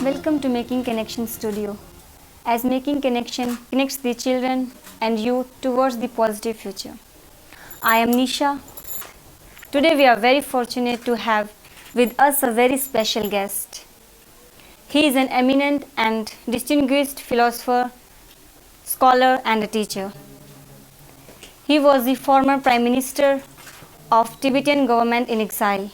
Welcome to Making Connection Studio. As Making Connection connects the children and youth towards the positive future. I am Nisha. Today we are very fortunate to have with us a very special guest. He is an eminent and distinguished philosopher, scholar and a teacher. He was the former Prime Minister of Tibetan government in exile.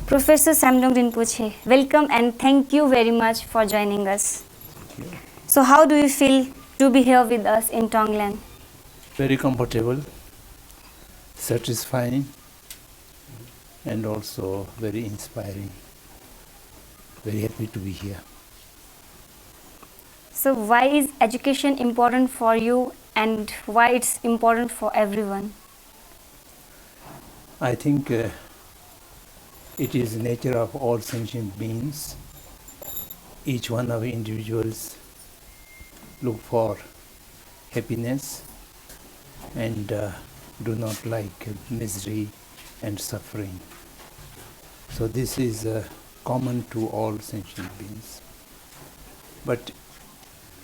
Professor Samdhong Rimpoche, welcome and thank you very much for joining us. So how do you feel to be here with us in Tonglen? Very comfortable, satisfying, and also very inspiring. Very happy to be here. So why is education important for you and why it's important for everyone? I think it is the nature of all sentient beings. Each one of individuals look for happiness and do not like misery and suffering. So this is common to all sentient beings. But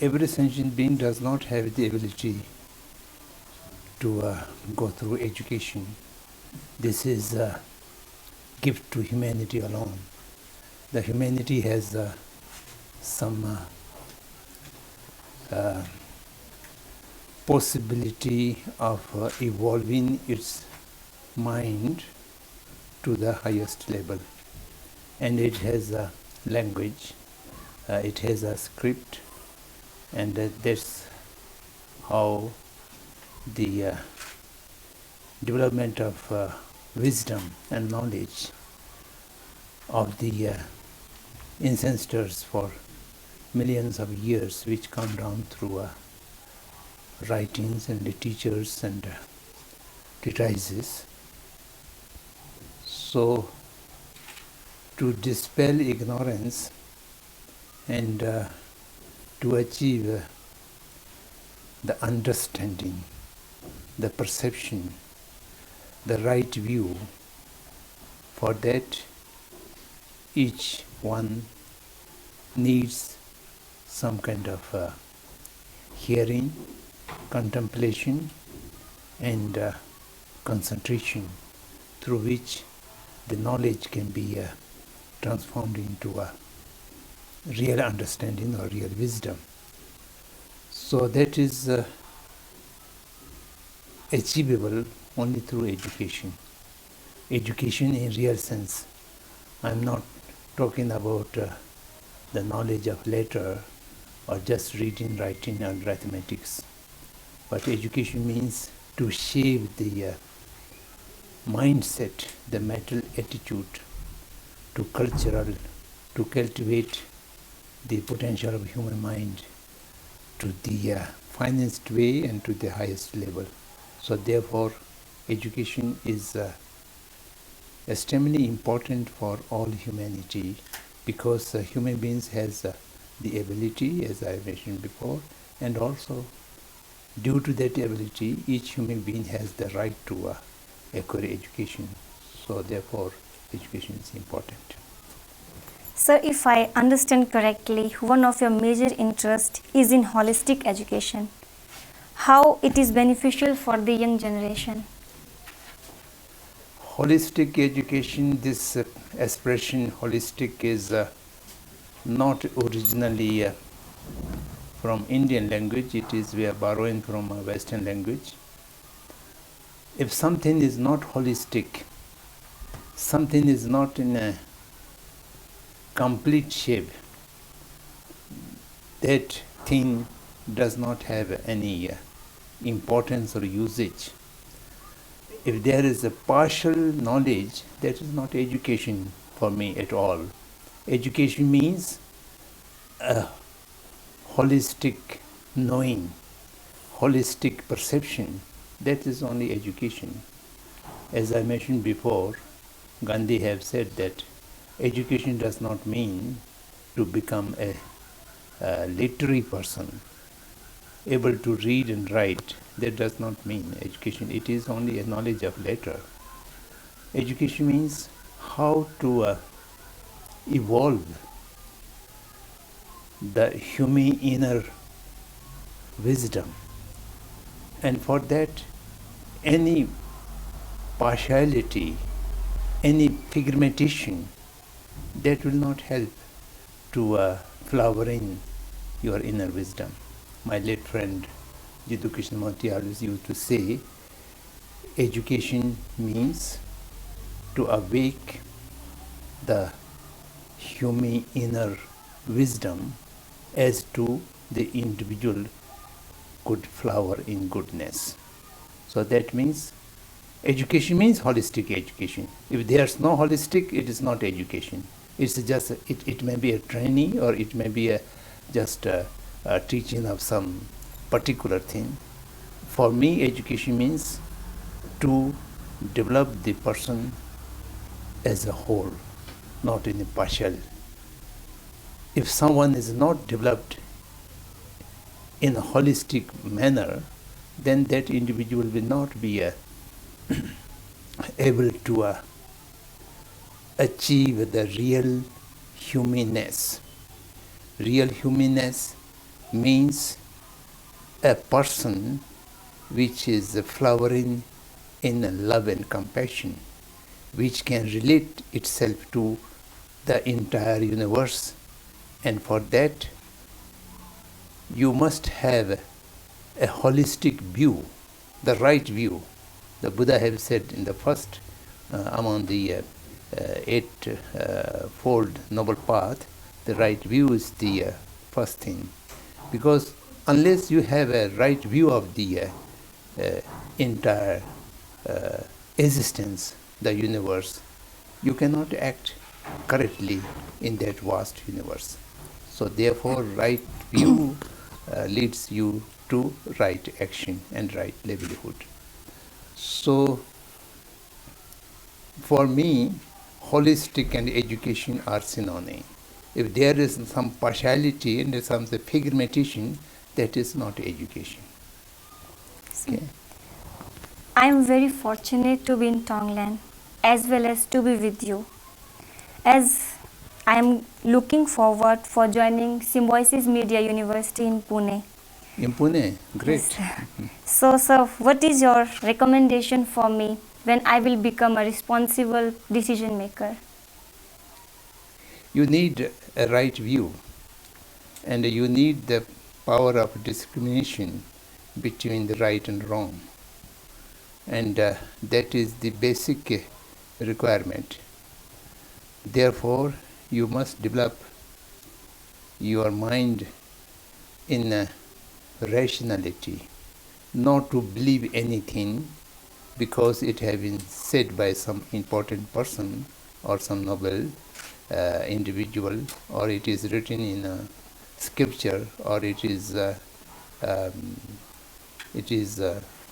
every sentient being does not have the ability to go through education. This is a gift to humanity alone. The humanity has some possibility of evolving its mind to the highest level. And it has a language, it has a script, and that's how the development of wisdom and knowledge of the ancestors for millions of years, which come down through writings and literatures and treatises. So to dispel ignorance and to achieve the understanding, the perception, the right view, for that each one needs some kind of hearing, contemplation and concentration, through which the knowledge can be transformed into a real understanding or real wisdom. So that is achievable only through education. Education in real sense. I am not talking about the knowledge of letter or just reading, writing and arithmetics. But education means to shape the mindset, the mental attitude, to cultivate the potential of human mind to the finest way and to the highest level. So therefore, education is extremely important for all humanity, because human beings has the ability, as I mentioned before, and also due to that ability, each human being has the right to acquire education. So therefore, education is important. Sir, if I understand correctly, one of your major interests is in holistic education. How it is beneficial for the young generation? Holistic education, this expression holistic is not originally from Indian language. It is we are borrowing from a Western language. If something is not holistic, something is not in a complete shape, that thing does not have any importance or usage. If there is a partial knowledge, that is not education for me at all. Education means a holistic knowing, holistic perception. That is only education. As I mentioned before, Gandhi have said that education does not mean to become a literary person, able to read and write. That does not mean education. It is only a knowledge of letter. Education means how to evolve the human inner wisdom. And for that, any partiality, any pigmentation, that will not help to flower in your inner wisdom. My late friend Jiddu Krishnamurti always used to say, education means to awake the human inner wisdom as to the individual could flower in goodness. So that means education means holistic education. If there's no holistic, it is not education. It's just, it may be a training, or it may be just a teaching of some particular thing. For me, education means to develop the person as a whole, not in a partial. If someone is not developed in a holistic manner, then that individual will not be able to achieve the real humanness. Real humanness means a person which is flowering in love and compassion, which can relate itself to the entire universe. And for that, you must have a holistic view, the right view. The Buddha has said in the first, among the eightfold noble path, the right view is the first thing. Because unless you have a right view of the entire existence, the universe, you cannot act correctly in that vast universe. So therefore, right view leads you to right action and right livelihood. So for me, holistic and education are synonymous. If there is some partiality and some pigmentation, that is not education. Okay. I am very fortunate to be in Tongland as well as to be with you, as I am looking forward for joining Symbiosis Media University in Pune. In Pune, great. Yes. So, sir, what is your recommendation for me when I will become a responsible decision maker? You need a right view, and you need the power of discrimination between the right and wrong. And that is the basic requirement. Therefore, you must develop your mind in rationality, not to believe anything because it has been said by some important person or some noble individual, or it is written in scripture, or it is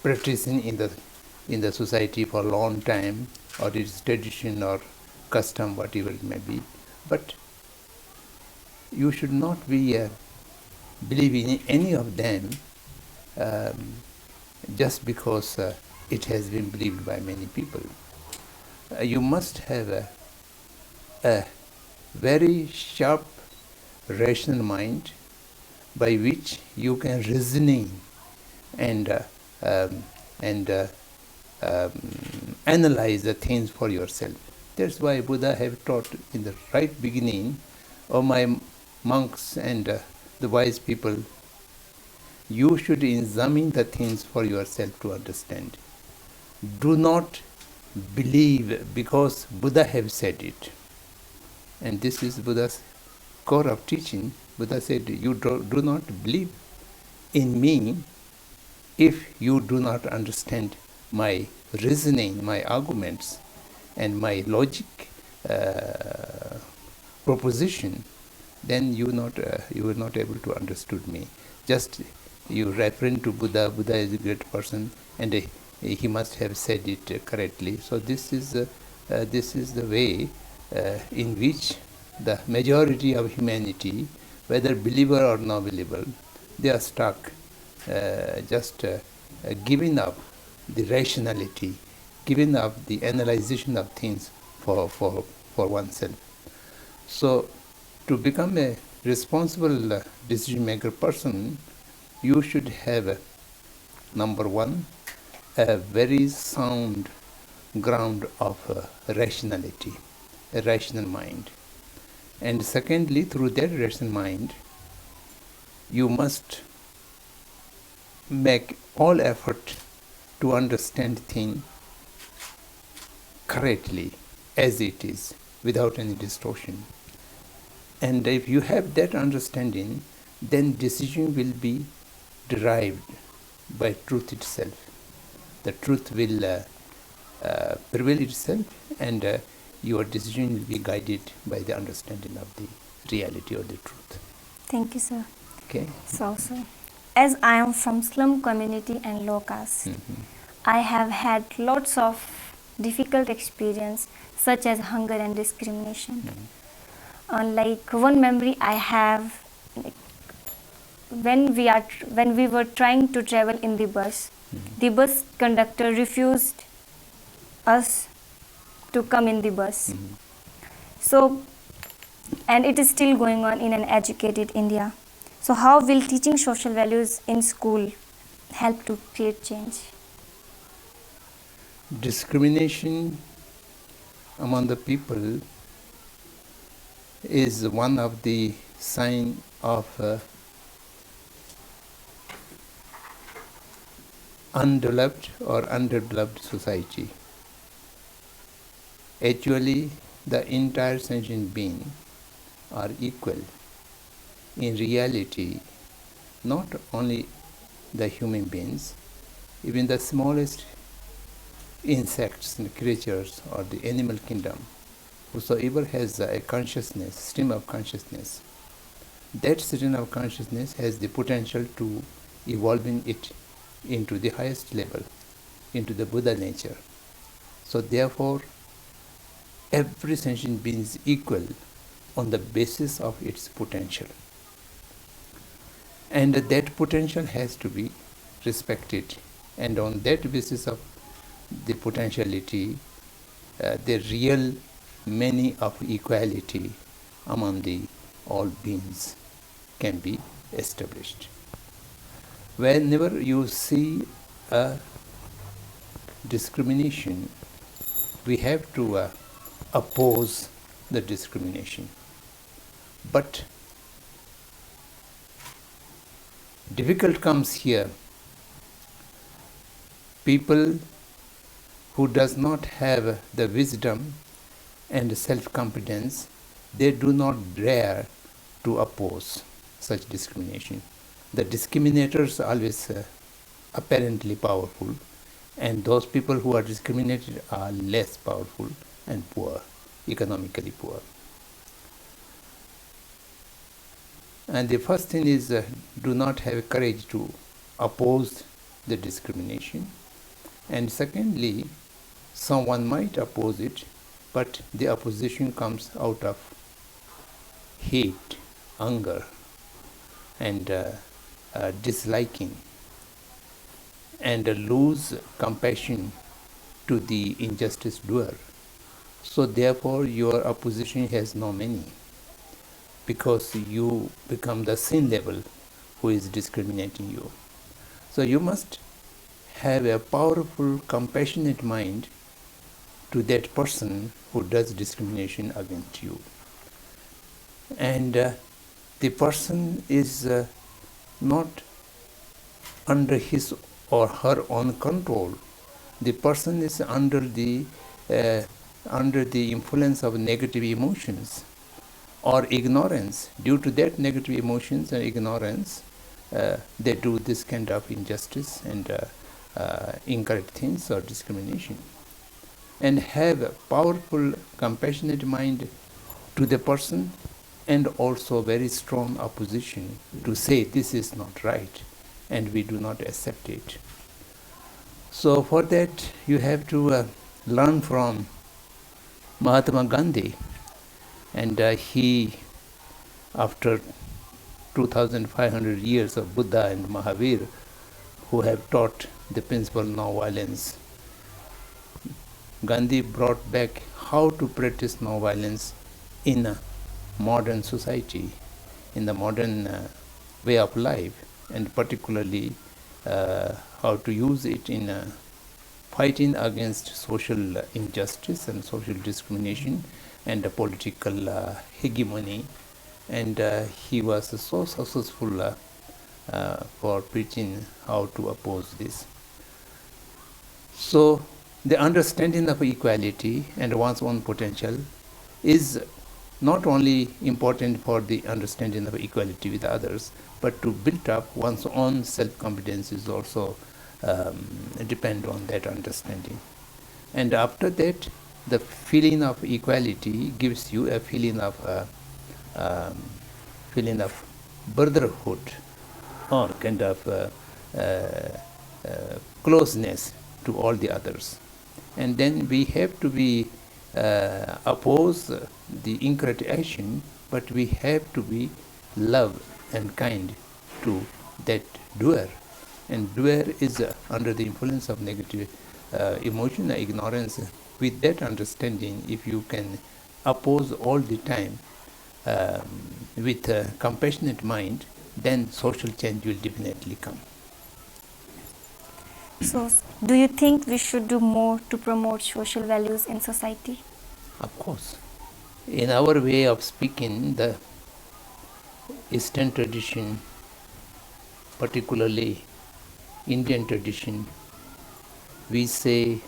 practicing in the society for a long time, or it is tradition or custom, whatever it may be. But you should not be believing in any of them just because it has been believed by many people. You must have a very sharp, rational mind by which you can reasoning and analyze the things for yourself. That's why Buddha have taught in the right beginning, "O my monks and the wise people, you should examine the things for yourself to understand. Do not believe because Buddha have said it." And this is Buddha's core of teaching. Buddha said, you do not believe in me if you do not understand my reasoning, my arguments, and my logic proposition, then you will not able to understood me. Just you referring to Buddha. Buddha is a great person, and he must have said it correctly. So this is the way in which the majority of humanity, whether believer or non-believer, they are stuck, giving up the rationality, giving up the analyzation of things for oneself. So to become a responsible decision maker person, you should have number one, a very sound ground of rationality, a rational mind. And secondly, through that rational mind, you must make all effort to understand things correctly as it is, without any distortion. And if you have that understanding, then decision will be derived by truth itself. The truth will prevail itself, and your decision will be guided by the understanding of the reality or the truth. Thank you, sir. Okay. So, sir, as I am from slum community and low caste, I have had lots of difficult experience such as hunger and discrimination. Like one memory I have, like, when we were trying to travel in the bus, the bus conductor refused us to come in the bus. So, and it is still going on in an educated India. So how will teaching social values in school help to create change? Discrimination among the people is one of the sign of undeveloped or underdeveloped society. Actually, the entire sentient being are equal. In reality, not only the human beings, even the smallest insects and creatures or the animal kingdom, whosoever has a consciousness, stream of consciousness, that stream of consciousness has the potential to evolving it into the highest level, into the Buddha nature. So therefore, every sentient being is equal on the basis of its potential. And that potential has to be respected. And on that basis of the potentiality, the real meaning of equality among the all beings can be established. Whenever you see a discrimination, we have to oppose the discrimination. But difficult comes here. People who does not have the wisdom and self-confidence, they do not dare to oppose such discrimination. The discriminators are always apparently powerful, and those people who are discriminated are less powerful and poor, economically poor. And the first thing is do not have courage to oppose the discrimination. And secondly, someone might oppose it, but the opposition comes out of hate, anger, and disliking, and lose compassion to the injustice doer. So therefore your opposition has no meaning, because you become the sin level who is discriminating you. So you must have a powerful, compassionate mind to that person who does discrimination against you. And the person is not under his or her own control. The person is under the influence of negative emotions or ignorance. Due to that negative emotions and ignorance, they do this kind of injustice and incorrect things or discrimination. And have a powerful, compassionate mind to the person, and also very strong opposition to say this is not right and we do not accept it. So for that you have to learn from Mahatma Gandhi, and he, after 2500 years of Buddha and Mahavir, who have taught the principle of non-violence, Gandhi brought back how to practice non-violence in a modern society. in the modern way of life, and particularly how to use it in fighting against social injustice and social discrimination and political hegemony. And he was so successful for preaching how to oppose this. So the understanding of equality and one's own potential is not only important for the understanding of equality with others, but to build up one's own self-confidence is also depend on that understanding. And after that, the feeling of equality gives you a feeling of brotherhood, or kind of closeness to all the others. And then we have to be oppose the incorrect action, but we have to be love and kind to that doer. And doer is under the influence of negative emotion, ignorance. With that understanding, if you can oppose all the time with a compassionate mind, then social change will definitely come. So, do you think we should do more to promote social values in society? Of course. In our way of speaking, the Eastern tradition, particularly Indian tradition, we say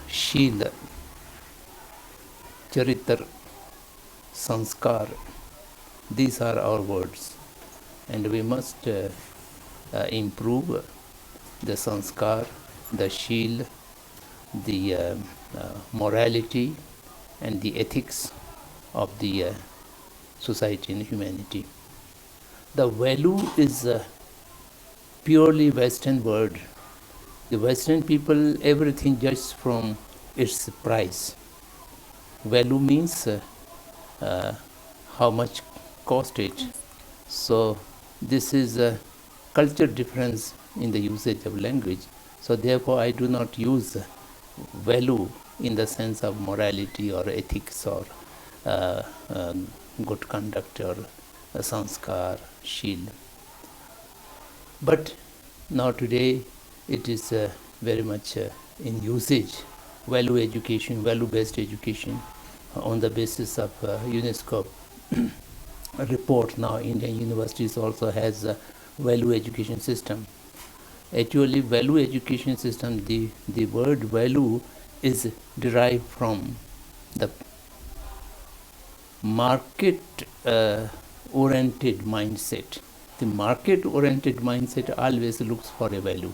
Shila, Charitar, Sanskar. These are our words, and we must improve the Sanskar, the Shil, the morality and the ethics of the society and humanity. The value is a purely Western word. The Western people, everything judges from its price. Value means how much cost it. So this is a culture difference in the usage of language. So therefore I do not use value in the sense of morality or ethics or good conduct or sanskar, shil. But now today it is very much in usage. Value education, value-based education, on the basis of UNESCO report. Now Indian universities also has a value education system. Actually, value education system, the word value is derived from the market oriented mindset. The market oriented mindset always looks for a value.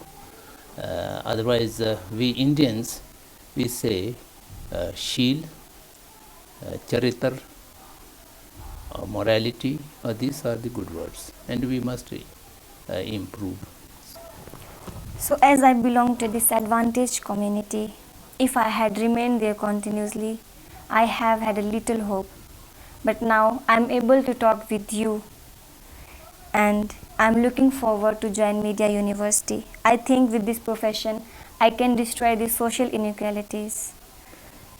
Otherwise, we Indians, we say shil, charitar, morality, these are the good words, and we must improve. So, as I belong to disadvantaged community, if I had remained there continuously, I have had a little hope. But now I am able to talk with you, and I am looking forward to join Media University. I think with this profession, I can destroy the social inequalities.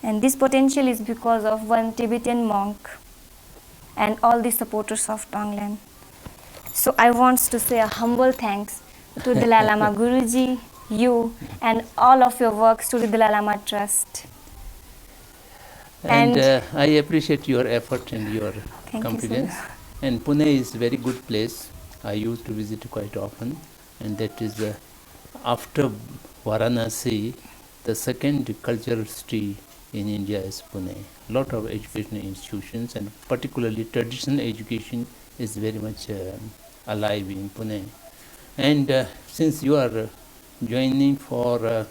And this potential is because of one Tibetan monk and all the supporters of Tonglen. So I want to say a humble thanks to Dalai Lama Guruji, you, and all of your works to the Dalai Lama Trust. And I appreciate your effort and your confidence. And Pune is a very good place. I used to visit quite often, and that is after Varanasi, the second cultural city in India is Pune. A lot of educational institutions, and particularly traditional education, is very much alive in Pune. And since you are joining for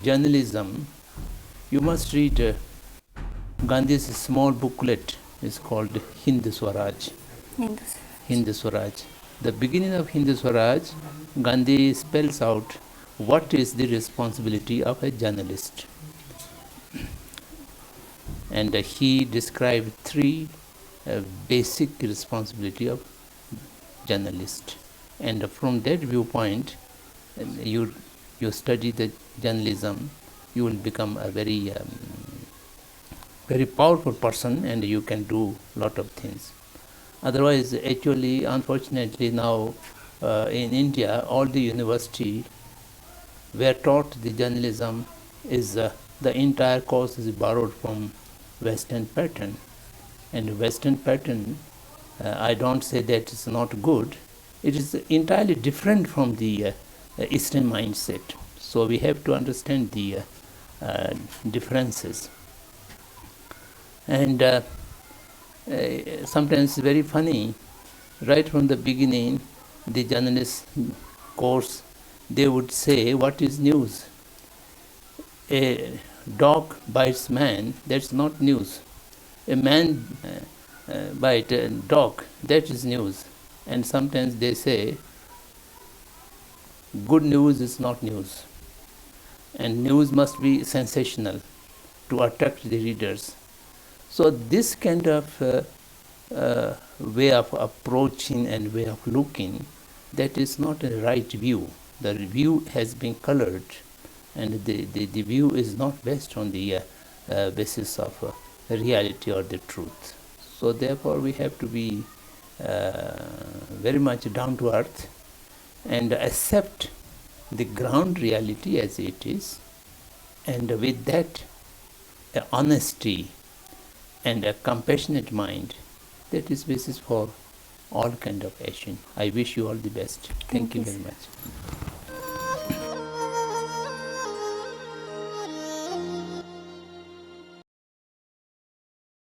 journalism, you must read Gandhi's small booklet. Is called Hind Swaraj. Hind Swaraj. The beginning of Hind Swaraj, Gandhi spells out what is the responsibility of a journalist. And he described three basic responsibility of journalist. And from that viewpoint, you study the journalism, you will become a very very powerful person and you can do lot of things. Otherwise, actually, unfortunately now in India, all the university were taught the journalism is the entire course is borrowed from Western pattern. And Western pattern, I don't say that it's not good. It is entirely different from the Eastern mindset. So we have to understand the differences. And sometimes very funny, right from the beginning, the journalist course, they would say, what is news? A dog bites man, that's not news. A man bite a dog, that is news. And sometimes they say, good news is not news. And news must be sensational to attract the readers. So this kind of way of approaching and way of looking, that is not a right view. The view has been colored, and the view is not based on the basis of reality or the truth. So therefore we have to be very much down to earth and accept the ground reality as it is, and with that honesty and a compassionate mind, that is basis for all kind of action. I wish you all the best. Thank you sir. very much.